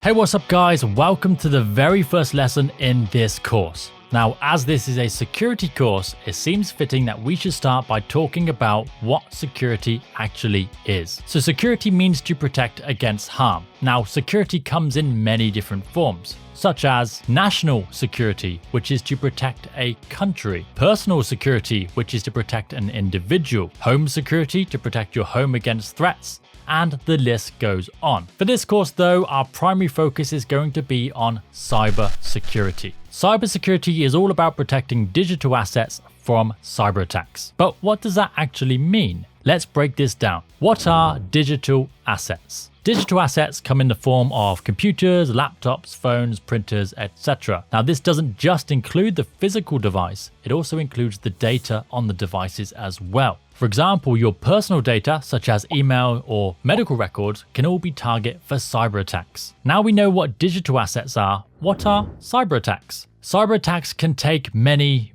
Hey, what's up guys? Welcome to the very first lesson in this course. Now, as this is a security course, it seems fitting that we should start by talking about what security actually is. So security means to protect against harm. Now, security comes in many different forms, such as national security, which is to protect a country, personal security, which is to protect an individual, home security to protect your home against threats, and the list goes on. For this course though, our primary focus is going to be on cybersecurity. Cybersecurity is all about protecting digital assets from cyber attacks. But what does that actually mean? Let's break this down. What are digital assets? Digital assets come in the form of computers, laptops, phones, printers, etc. Now, this doesn't just include the physical device, it also includes the data on the devices as well. For example, your personal data, such as email or medical records, can all be target for cyber attacks. Now we know what digital assets are. What are cyber attacks? Cyber attacks can take many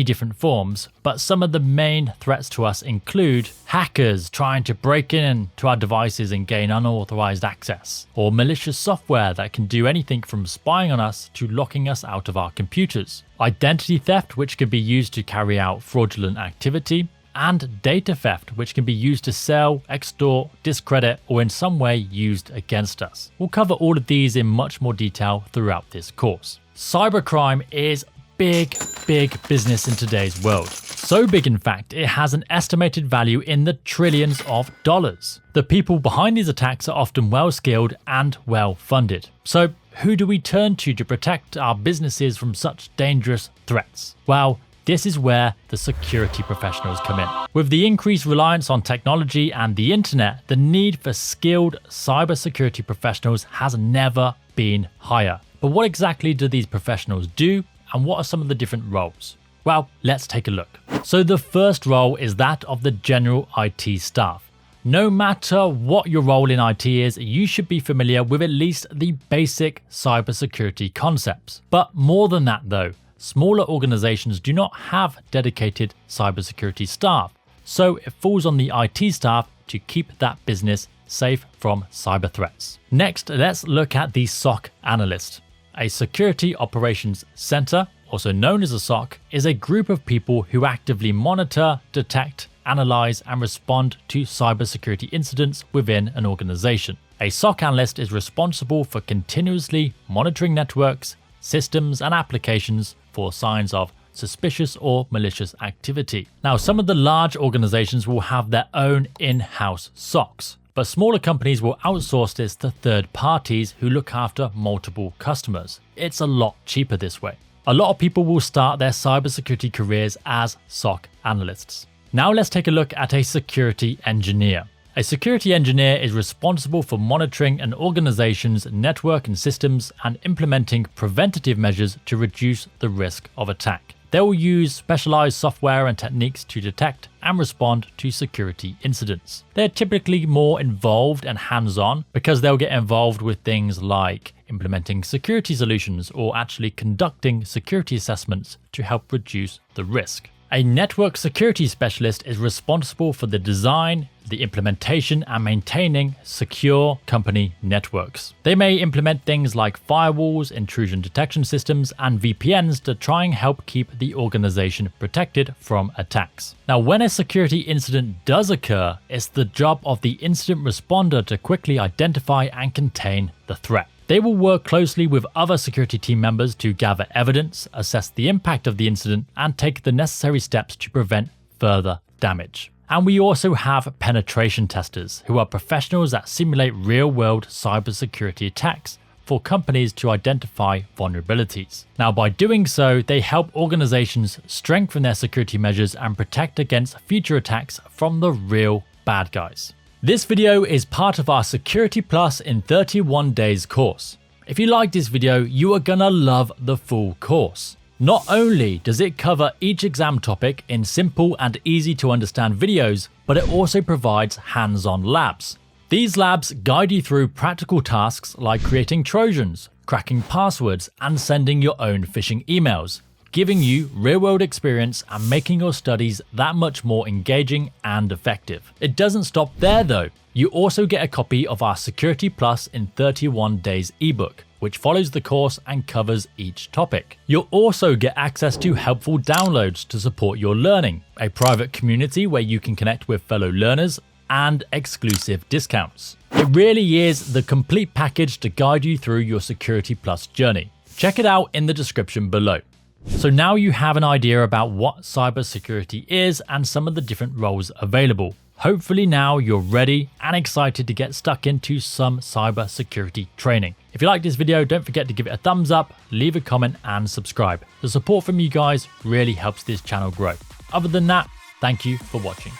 different forms, but some of the main threats to us include hackers trying to break into our devices and gain unauthorized access, or malicious software that can do anything from spying on us to locking us out of our computers, identity theft, which can be used to carry out fraudulent activity, and data theft, which can be used to sell, extort, discredit, or in some way used against us. We'll cover all of these in much more detail throughout this course. Cybercrime is big business in today's world. So big, in fact, it has an estimated value in the trillions of dollars. The people behind these attacks are often well skilled and well funded. So who do we turn to protect our businesses from such dangerous threats? Well, this is where the security professionals come in. With the increased reliance on technology and the internet, the need for skilled cybersecurity professionals has never been higher. But what exactly do these professionals do, and what are some of the different roles? Well, let's take a look. So the first role is that of the general IT staff. No matter what your role in IT is, you should be familiar with at least the basic cybersecurity concepts. But more than that though, smaller organizations do not have dedicated cybersecurity staff, so it falls on the IT staff to keep that business safe from cyber threats. Next, let's look at the SOC analyst. A Security Operations Center, also known as a SOC, is a group of people who actively monitor, detect, analyze, and respond to cybersecurity incidents within an organization. A SOC analyst is responsible for continuously monitoring networks, systems, and applications for signs of suspicious or malicious activity. Now, some of the large organizations will have their own in-house SOCs, but smaller companies will outsource this to third parties who look after multiple customers. It's a lot cheaper this way. A lot of people will start their cybersecurity careers as SOC analysts. Now let's take a look at a security engineer. A security engineer is responsible for monitoring an organization's network and systems and implementing preventative measures to reduce the risk of attack. They will use specialized software and techniques to detect and respond to security incidents. They're typically more involved and hands-on because they'll get involved with things like implementing security solutions or actually conducting security assessments to help reduce the risk. A network security specialist is responsible for the design, the implementation, and maintaining secure company networks. They may implement things like firewalls, intrusion detection systems, and VPNs to try and help keep the organization protected from attacks. Now, when a security incident does occur, it's the job of the incident responder to quickly identify and contain the threat. They will work closely with other security team members to gather evidence, assess the impact of the incident, and take the necessary steps to prevent further damage. And we also have penetration testers, who are professionals that simulate real-world cybersecurity attacks for companies to identify vulnerabilities. Now, by doing so, they help organizations strengthen their security measures and protect against future attacks from the real bad guys. This video is part of our Security Plus in 31 Days course. If you like this video, you are gonna love the full course. Not only does it cover each exam topic in simple and easy to understand videos, but it also provides hands-on labs. These labs guide you through practical tasks like creating Trojans, cracking passwords, and sending your own phishing emails, giving you real-world experience and making your studies that much more engaging and effective. It doesn't stop there though. You also get a copy of our Security Plus in 31 Days ebook, which follows the course and covers each topic. You'll also get access to helpful downloads to support your learning, a private community where you can connect with fellow learners, and exclusive discounts. It really is the complete package to guide you through your Security Plus journey. Check it out in the description below. So now you have an idea about what cybersecurity is and some of the different roles available. Hopefully now you're ready and excited to get stuck into some cybersecurity training. If you like this video, don't forget to give it a thumbs up, leave a comment and subscribe. The support from you guys really helps this channel grow. Other than that, thank you for watching.